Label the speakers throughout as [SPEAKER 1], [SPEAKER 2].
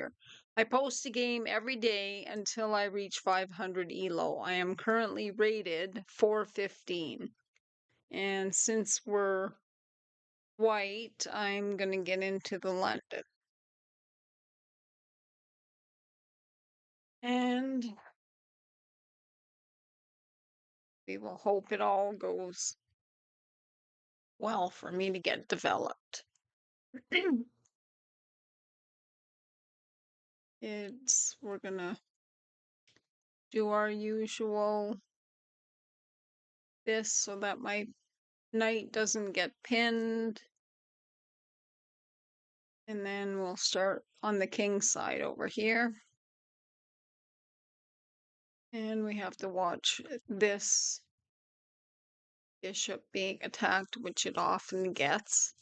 [SPEAKER 1] here. I post a game every day until I reach 500 elo. I am currently rated 415. And since we're white, I'm going to get into the London. And we will hope it all goes well for me to get developed. We're gonna do our usual this so that my knight doesn't get pinned. And then we'll start on the king side over here. And we have to watch this bishop being attacked, which it often gets.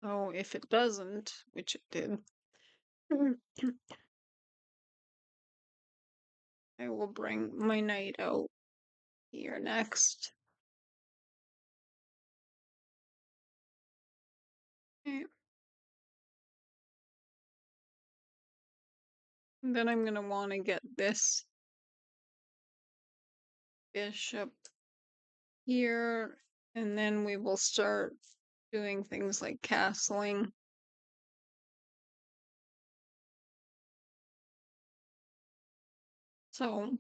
[SPEAKER 1] So if it doesn't, which it did, I will bring my knight out here next. Okay. And then I'm going to want to get this bishop here, and then we will start doing things like castling. So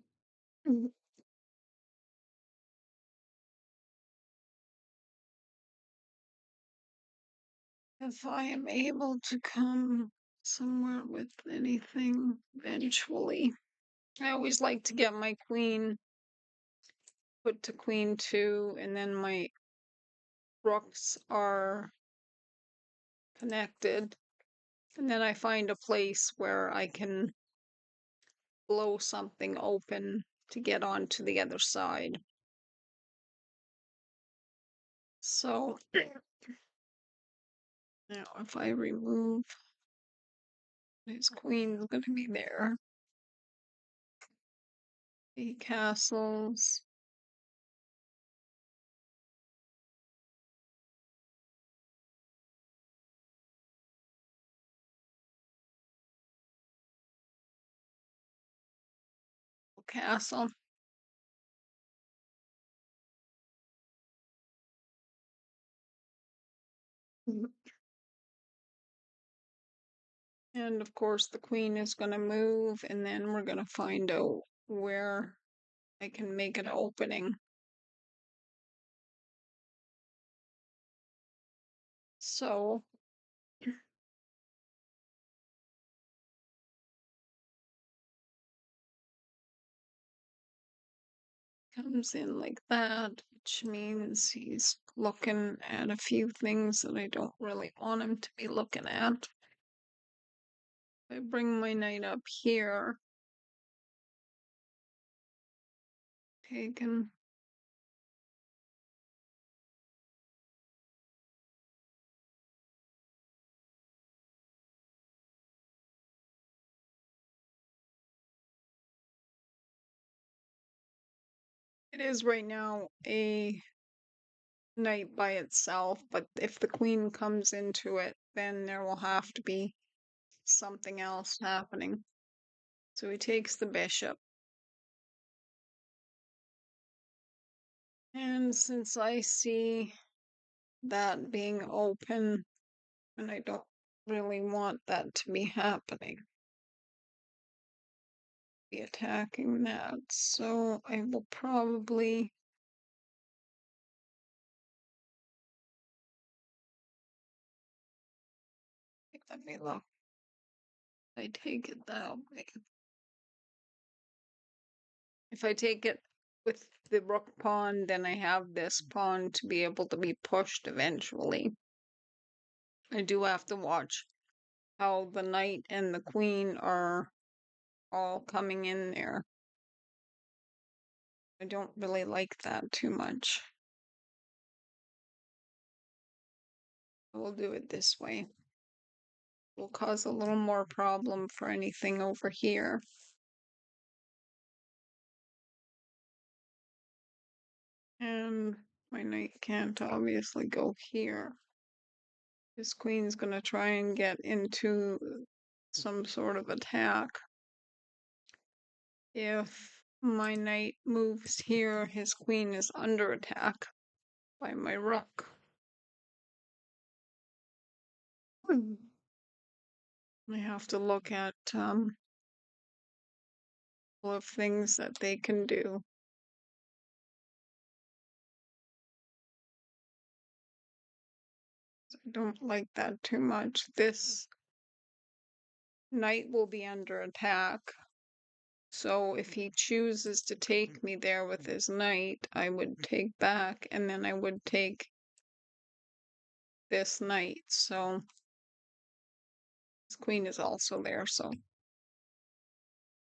[SPEAKER 1] if I am able to come somewhere with anything eventually, I always like to get my queen put to queen 2, and then my rooks are connected, and then I find a place where I can blow something open to get onto the other side. So now if I remove his queen's going to be there. The castles. Castle. And of course, the queen is going to move, and then we're going to find out where I can make an opening. So, comes in like that, which means he's looking at a few things that I don't really want him to be looking at. If I bring my knight up here, taken. It is right now a knight by itself, but if the queen comes into it, then there will have to be something else happening. So he takes the bishop. And since I see that being open, and I don't really want that to be happening, be attacking that, so I will probably let me look. I take it that way. If I take it with the rook pawn, then I have this pawn to be able to be pushed eventually. I do have to watch how the knight and the queen are all coming in there. I don't really like that too much. We'll do it this way. Will cause a little more problem for anything over here. And my knight can't obviously go here. His queen's going to try and get into some sort of attack. If my knight moves here, his queen is under attack by my rook. I have to look at all of things that they can do. I don't like that too much. This knight will be under attack. So if he chooses to take me there with his knight, I would take back, and then I would take this knight. So his queen is also there. So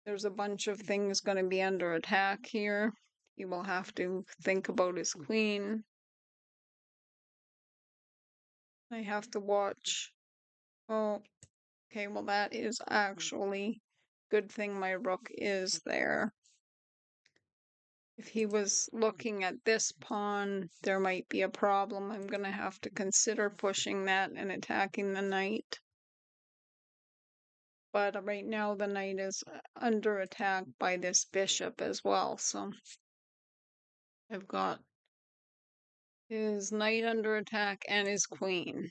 [SPEAKER 1] there's a bunch of things going to be under attack here. He will have to think about his queen. I have to watch. Oh, okay, well, that is actually good thing my rook is there. If he was looking at this pawn, there might be a problem. I'm going to have to consider pushing that and attacking the knight. But right now the knight is under attack by this bishop as well. So I've got his knight under attack and his queen.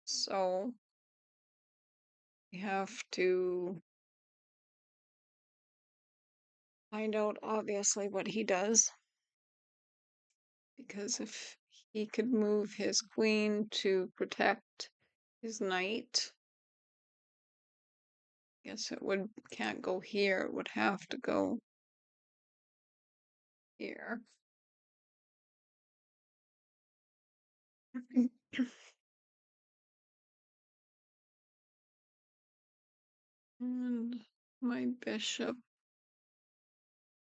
[SPEAKER 1] So we have to find out obviously what he does. Because if he could move his queen to protect his knight, I guess it can't go here, it would have to go here. And my bishop.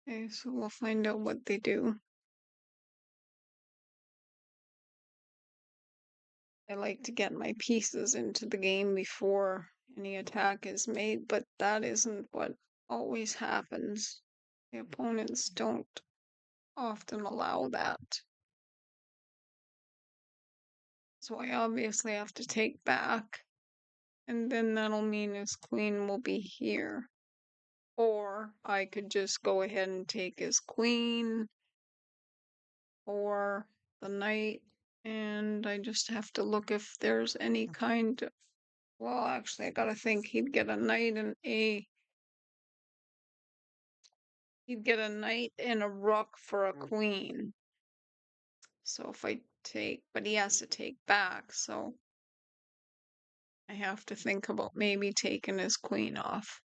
[SPEAKER 1] Okay, so we'll find out what they do. I like to get my pieces into the game before any attack is made, but that isn't what always happens. The opponents don't often allow that. So I obviously have to take back, and then that'll mean his queen will be here. Or I could just go ahead and take his queen or the knight, and I just have to look if there's any kind of, well, actually I gotta think he'd get a knight and a rook for a queen. So if I take, but he has to take back, so I have to think about maybe taking his queen off.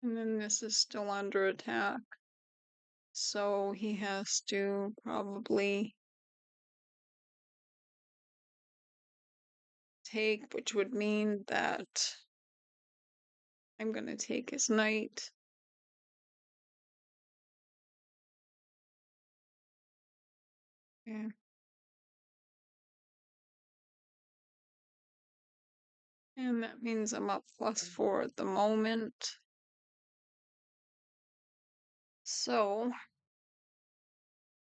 [SPEAKER 1] And then this is still under attack. So he has to probably take, which would mean that I'm going to take his knight. Yeah. And that means I'm up +4 at the moment. So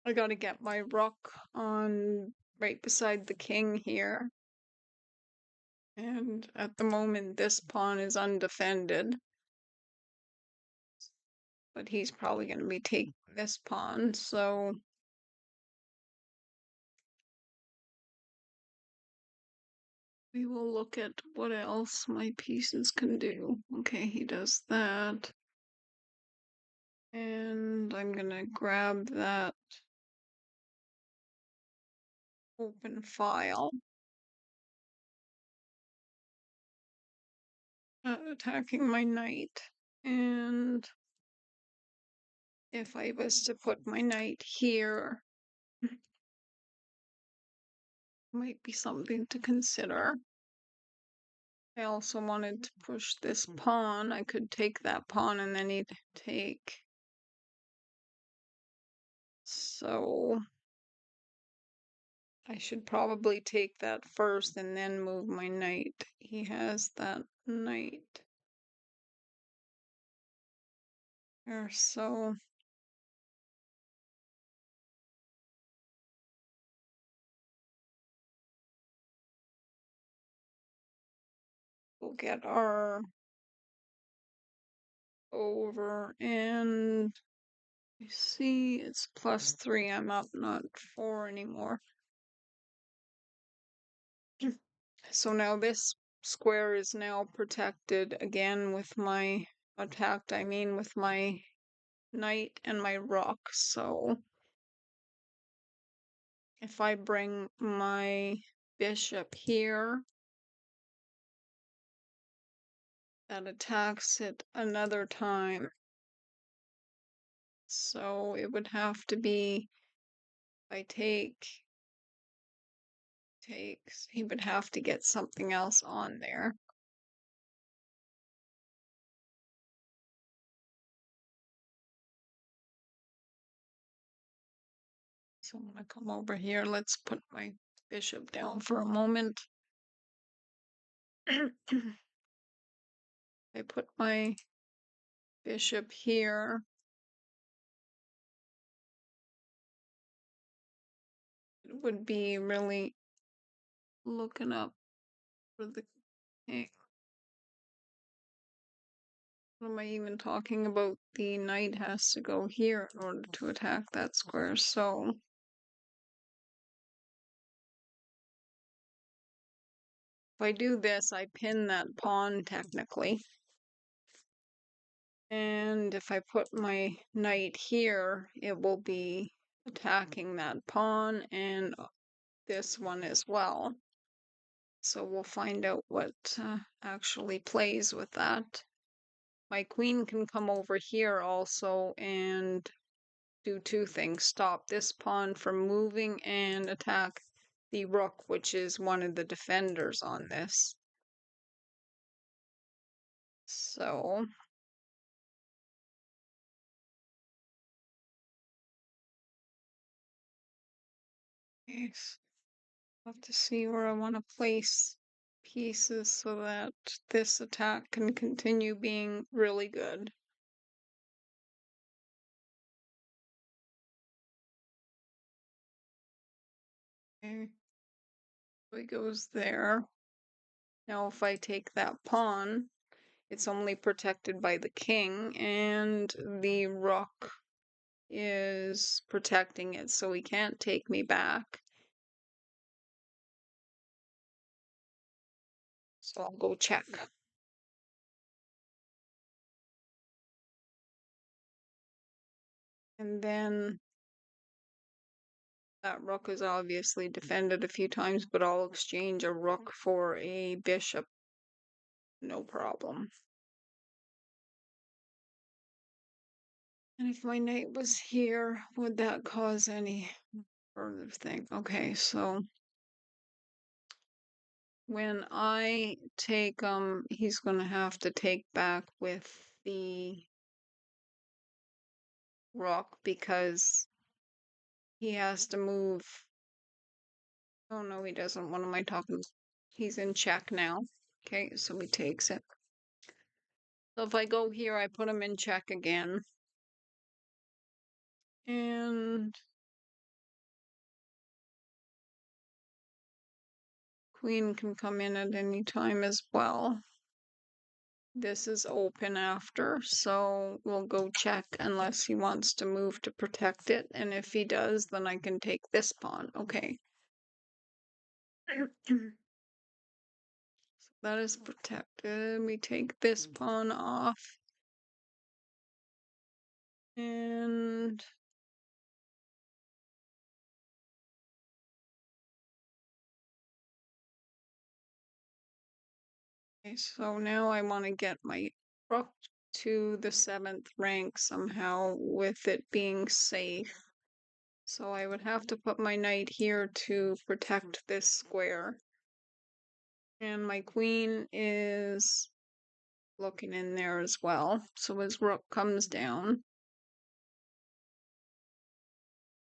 [SPEAKER 1] I got to get my rook on right beside the king here. And at the moment, this pawn is undefended. But he's probably going to be taking this pawn, so we will look at what else my pieces can do. Okay, he does that. And I'm going to grab that open file. Attacking my knight. And if I was to put my knight here, might be something to consider. I also wanted to push this pawn. I could take that pawn and then he'd take. So I should probably take that first and then move my knight. He has that knight. There, so we'll get our over, and you see it's +3. I'm up, not 4 anymore. So now this square is now protected again with my attacked, I mean with my knight and my rook. So if I bring my bishop here, that attacks it another time. So it would have to be, if I takes, he would have to get something else on there. So I'm gonna come over here. Let's put my bishop down for a moment. I put my bishop here. It would be really looking up for the king. What am I even talking about? The knight has to go here in order to attack that square. So if I do this, I pin that pawn technically. And if I put my knight here, it will be attacking that pawn and this one as well. So we'll find out what actually plays with that. My queen can come over here also and do two things. Stop this pawn from moving and attack the rook, which is one of the defenders on this. So yes, I'll have to see where I want to place pieces so that this attack can continue being really good. Okay, so he goes there. Now if I take that pawn, it's only protected by the king, and the rook is protecting it, so he can't take me back. So I'll go check. And then that rook is obviously defended a few times, but I'll exchange a rook for a bishop. No problem. And if my knight was here, would that cause any further thing? Okay, so when I take he's gonna have to take back with the rook because he has to move. Oh no, he doesn't. What am I talking? He's in check now. Okay, so he takes it. So if I go here, I put him in check again. And queen can come in at any time as well. This is open after, so we'll go check unless he wants to move to protect it. And if he does, then I can take this pawn. Okay. So that is protected. We take this pawn off. And okay, so now I want to get my rook to the 7th rank somehow with it being safe. So I would have to put my knight here to protect this square. And my queen is looking in there as well. So his rook comes down.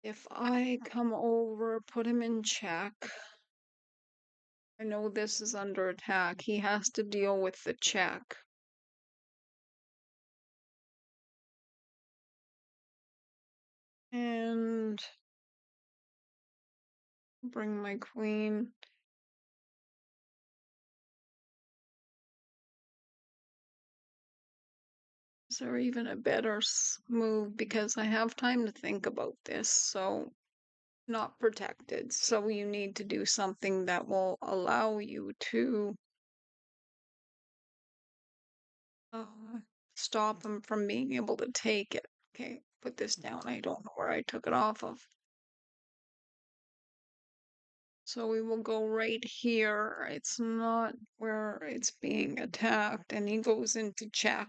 [SPEAKER 1] If I come over, put him in check. I know this is under attack. He has to deal with the check. bring my queen. Is there even a better move? Because I have time to think about this, so not protected. So you need to do something that will allow you to stop him from being able to take it. Okay, put this down. I don't know where I took it off of. So we will go right here. It's not where it's being attacked, and he goes into check.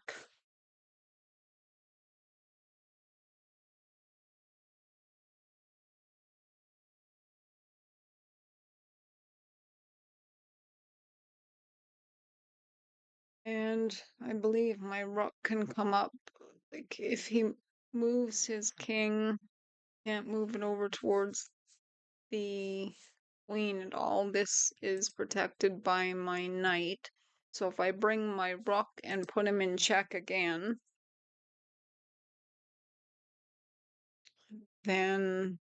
[SPEAKER 1] And I believe my rook can come up. Like if he moves his king, can't move it over towards the queen at all. This is protected by my knight. So if I bring my rook and put him in check again, then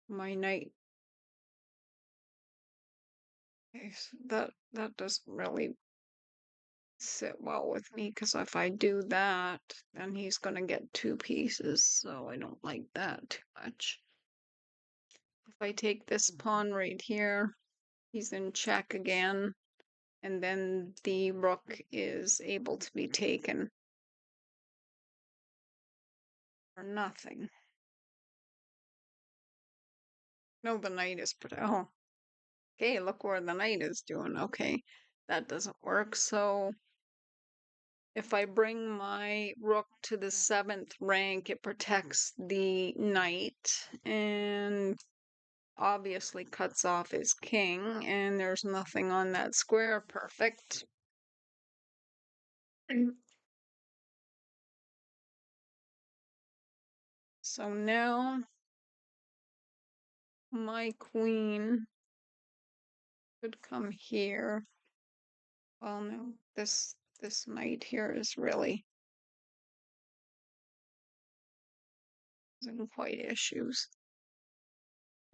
[SPEAKER 1] my knight. Okay, so that doesn't really sit well with me because if I do that, then he's gonna get two pieces. So I don't like that too much. If I take this pawn right here, he's in check again, and then the rook is able to be taken for nothing. No, the knight is oh, okay, look where the knight is doing. Okay, that doesn't work. So if I bring my rook to the 7th rank, it protects the knight and obviously cuts off his king, and there's nothing on that square. Perfect. So now my queen could come here. Well, no, this knight here is really causing quite issues.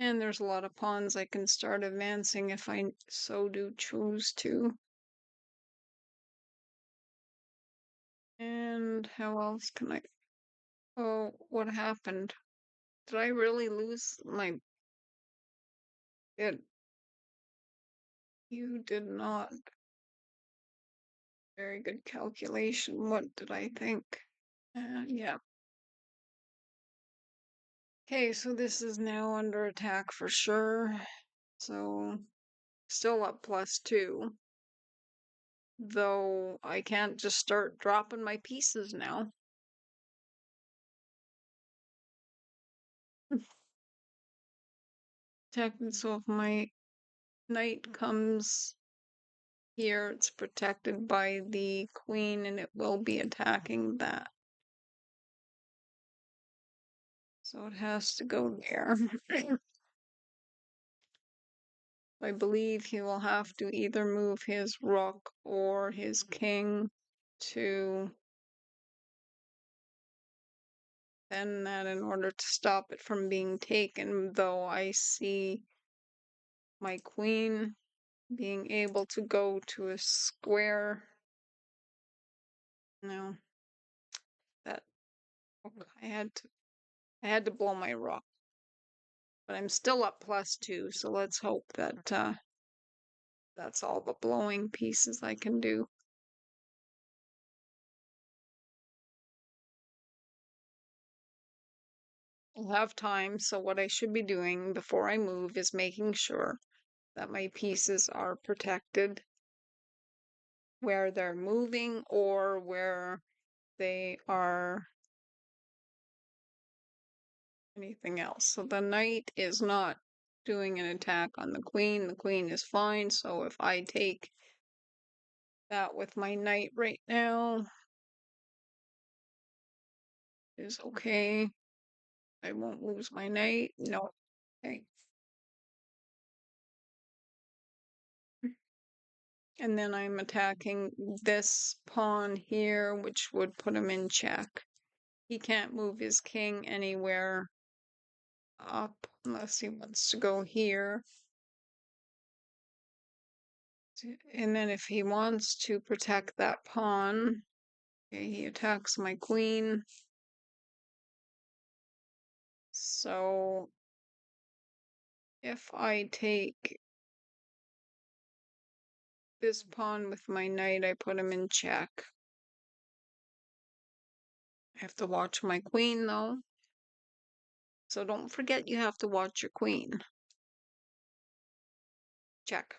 [SPEAKER 1] And there's a lot of pawns I can start advancing if I so do choose to. And how else can I? Oh, what happened? Did I really lose my bid? You did not. Very good calculation. What did I think? Yeah. Okay, so this is now under attack for sure. So still up +2. Though I can't just start dropping my pieces now. So if my knight comes here, it's protected by the queen and it will be attacking that. So it has to go there. I believe he will have to either move his rook or his king to defend that in order to stop it from being taken, though I see my queen being able to go to a square. No, that I had to blow my rook. But I'm still up +2, so let's hope that that's all the blowing pieces I can do. I'll have time, so what I should be doing before I move is making sure that my pieces are protected where they're moving or where they are anything else. So the knight is not doing an attack on the queen is fine. So if I take that with my knight right now is okay. I won't lose my knight. No. Okay. And then I'm attacking this pawn here, which would put him in check. He can't move his king anywhere up unless he wants to go here. And then if he wants to protect that pawn, okay, he attacks my queen. So if I take this pawn with my knight, I put him in check. I have to watch my queen though. So don't forget you have to watch your queen. Check.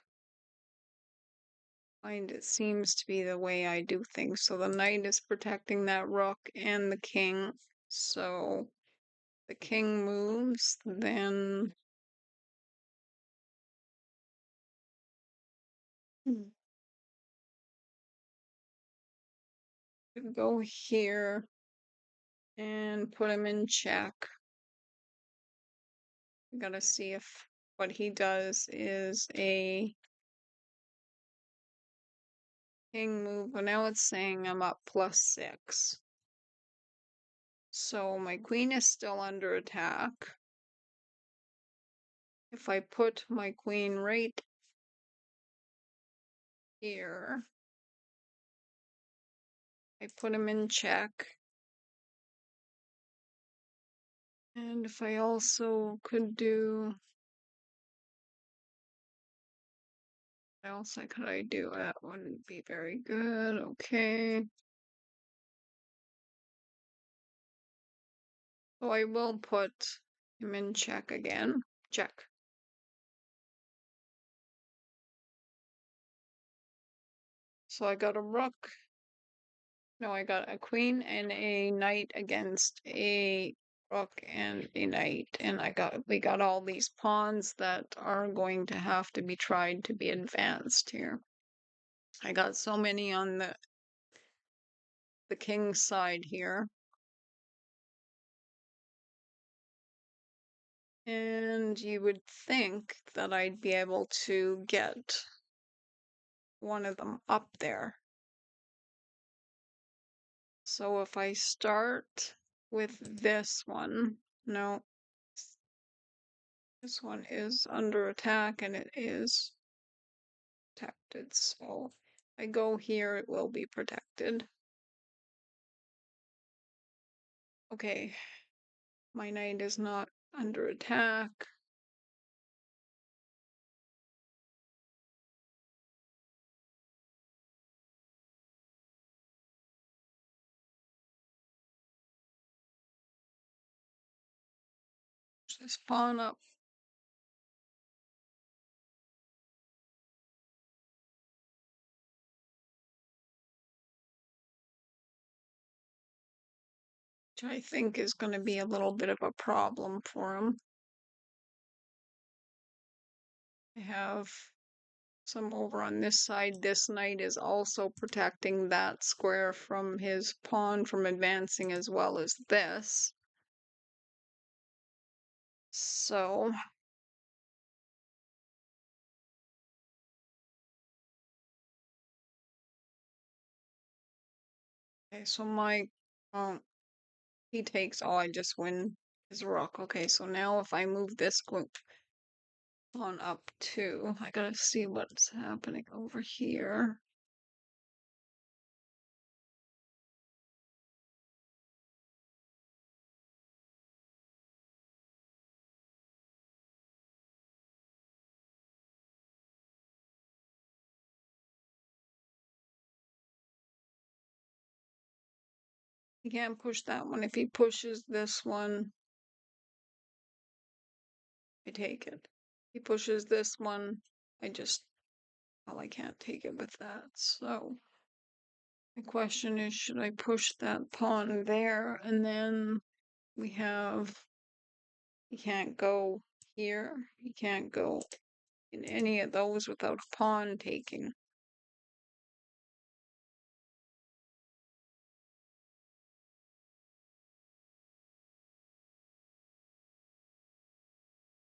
[SPEAKER 1] And it seems to be the way I do things. So the knight is protecting that rook and the king. So the king moves, then go here and put him in check. We gotta see if what he does is a king move. But now it's saying I'm up +6. So my queen is still under attack. If I put my queen right here, I put him in check. And if I also could do, what else could I do? That wouldn't be very good. Okay. So I will put him in check again. Check. So I got a rook. No, I got a queen and a knight against a rook and a knight. And we got all these pawns that are going to have to be tried to be advanced here. I got so many on the king's side here. And you would think that I'd be able to get one of them up there. So if I start with this one, no, this one is under attack and it is protected. So I go here, it will be protected. Okay, my knight is not under attack. This pawn up. Which I think is going to be a little bit of a problem for him. I have some over on this side. This knight is also protecting that square from his pawn from advancing as well as this. So okay, so he takes, oh, I just win his rook. Okay, so now if I move this pawn up too, I gotta see what's happening over here. He can't push that one. If he pushes this one, I take it. He pushes this one, well, I can't take it with that. So the question is, should I push that pawn there? And then we have, he can't go here. He can't go in any of those without a pawn taking.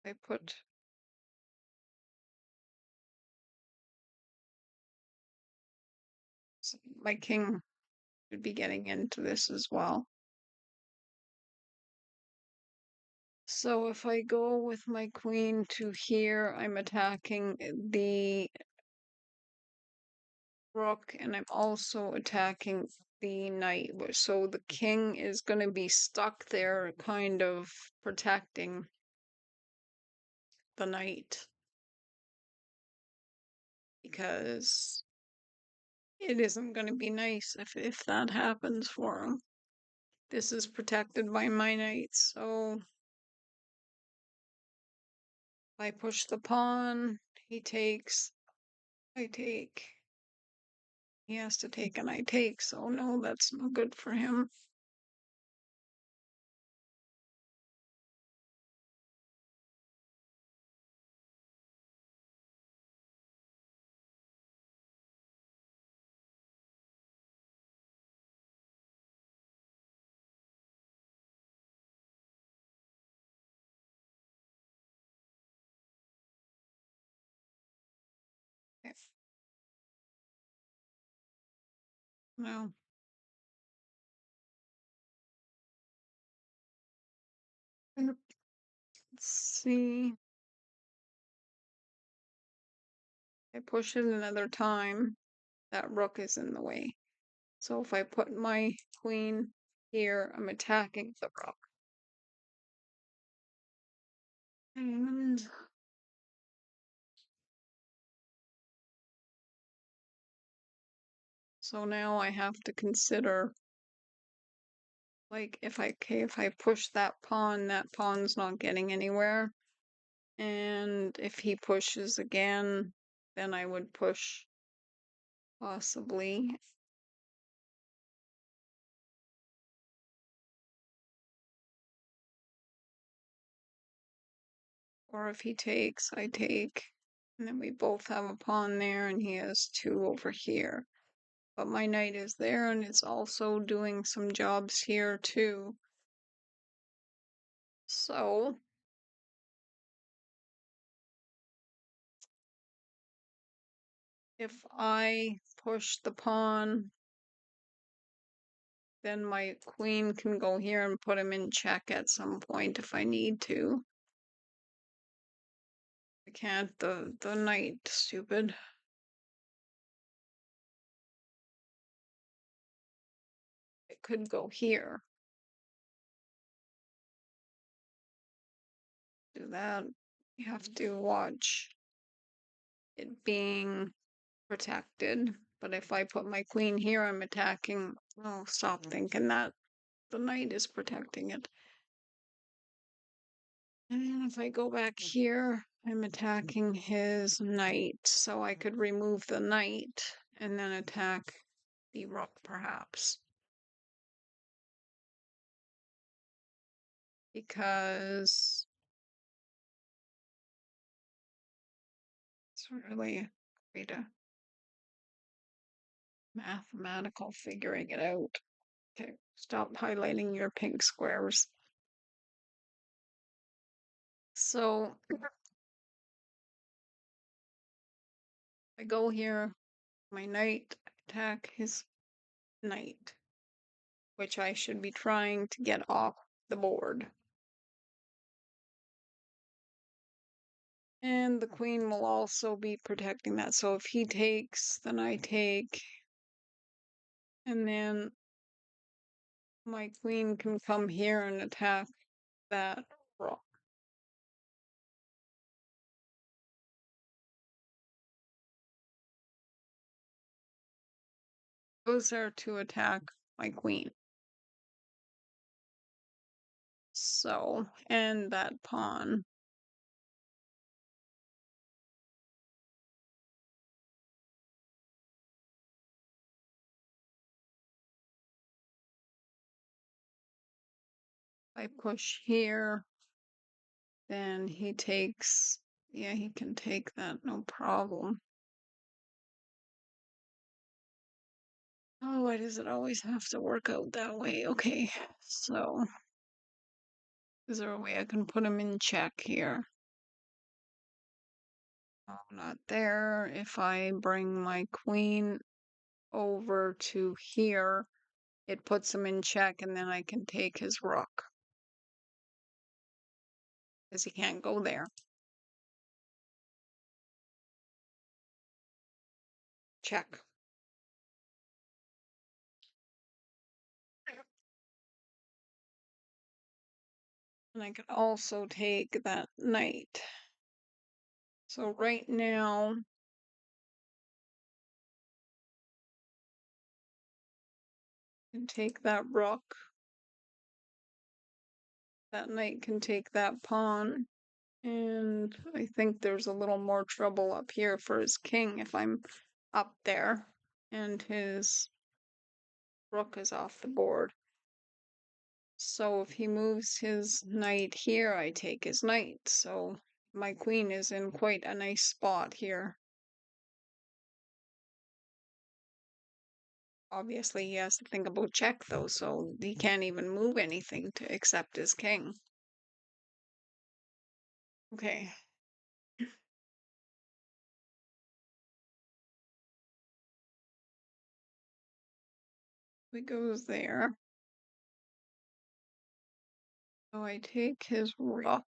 [SPEAKER 1] I put my king should be getting into this as well. So if I go with my queen to here, I'm attacking the rook, and I'm also attacking the knight. So the king is going to be stuck there, kind of protecting the knight, because it isn't going to be nice if that happens for him. This is protected by my knight, so if I push the pawn, he takes, I take. He has to take and I take, so no, that's no good for him. Okay. Well, let's see. I push it another time. That rook is in the way. So if I put my queen here, I'm attacking the rook. And so now I have to consider, like, if I push that pawn's not getting anywhere. And if he pushes again, then I would push possibly. Or if he takes, I take. And then we both have a pawn there and he has two over here. But my knight is there and it's also doing some jobs here too. So if I push the pawn, then my queen can go here and put him in check at some point if I need to. I can't, the knight, stupid. It could go here. Do that. You have to watch it being protected. But if I put my queen here, I'm attacking. Oh, stop thinking that the knight is protecting it. And if I go back here, I'm attacking his knight. So I could remove the knight and then attack the rook, perhaps. Because it's really great mathematical figuring it out. Okay, stop highlighting your pink squares. So I go here, my knight, attack his knight, which I should be trying to get off the board. And the queen will also be protecting that. So if he takes, then I take. And then my queen can come here and attack that rook. Goes there to attack my queen. So, and that pawn. If I push here, then he takes. Yeah, he can take that, no problem. Oh, why does it always have to work out that way? Okay, so is there a way I can put him in check here? Oh, not there. If I bring my queen over to here, it puts him in check and then I can take his rook. Because he can't go there. Check. And I could also take that knight. So right now, I can take that rook. That knight can take that pawn. And I think there's a little more trouble up here for his king if I'm up there. And his rook is off the board. So if he moves his knight here, I take his knight. So my queen is in quite a nice spot here. Obviously, he has to think about check, though, so he can't even move anything to accept his king. Okay. He goes there. So I take his rook.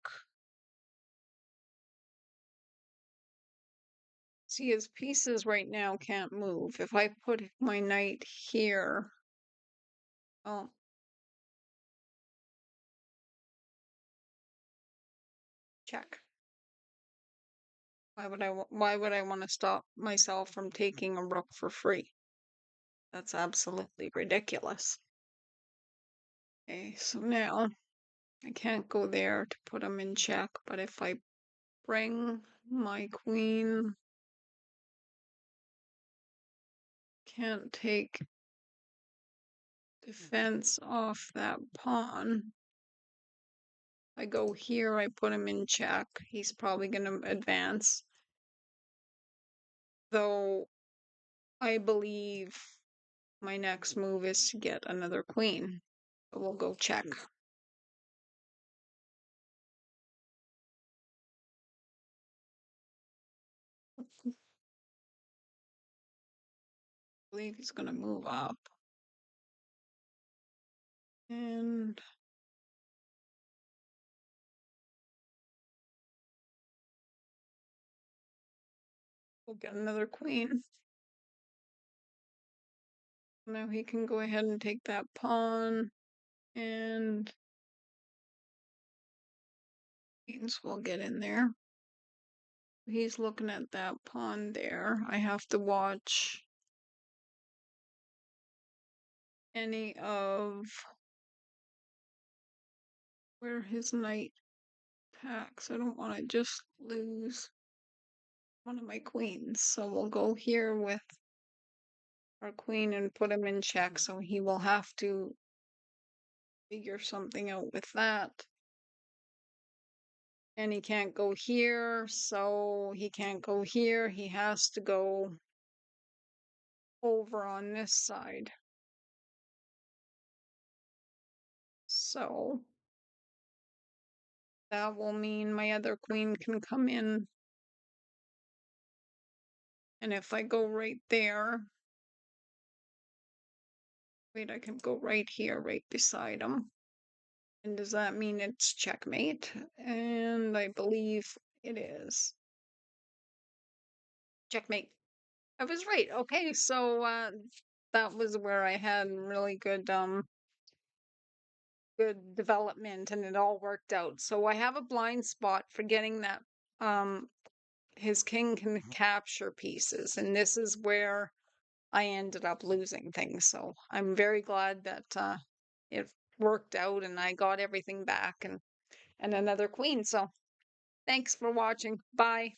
[SPEAKER 1] See, his pieces right now can't move. If I put my knight here, oh, check. Why would I want to stop myself from taking a rook for free? That's absolutely ridiculous. Okay, so now I can't go there to put him in check, but if I bring my queen, can't take defense off that pawn. I go here, I put him in check. He's probably going to advance. Though I believe my next move is to get another queen. So we'll go check. I believe he's going to move up. And we'll get another queen. Now he can go ahead and take that pawn. And queens will get in there. He's looking at that pawn there. I have to watch any of where his knight attacks. I don't want to just lose one of my queens. So we'll go here with our queen and put him in check. So he will have to figure something out with that. And he can't go here, so he can't go here. He has to go over on this side. So that will mean my other queen can come in. And if I go right there, wait, I can go right here, right beside him. And does that mean it's checkmate? And I believe it is. Checkmate. I was right. Okay, so that was where I had really good development and it all worked out. So I have a blind spot for getting that his king can capture pieces, and this is where I ended up losing things. So I'm very glad that it worked out and I got everything back and another queen. So thanks for watching. Bye.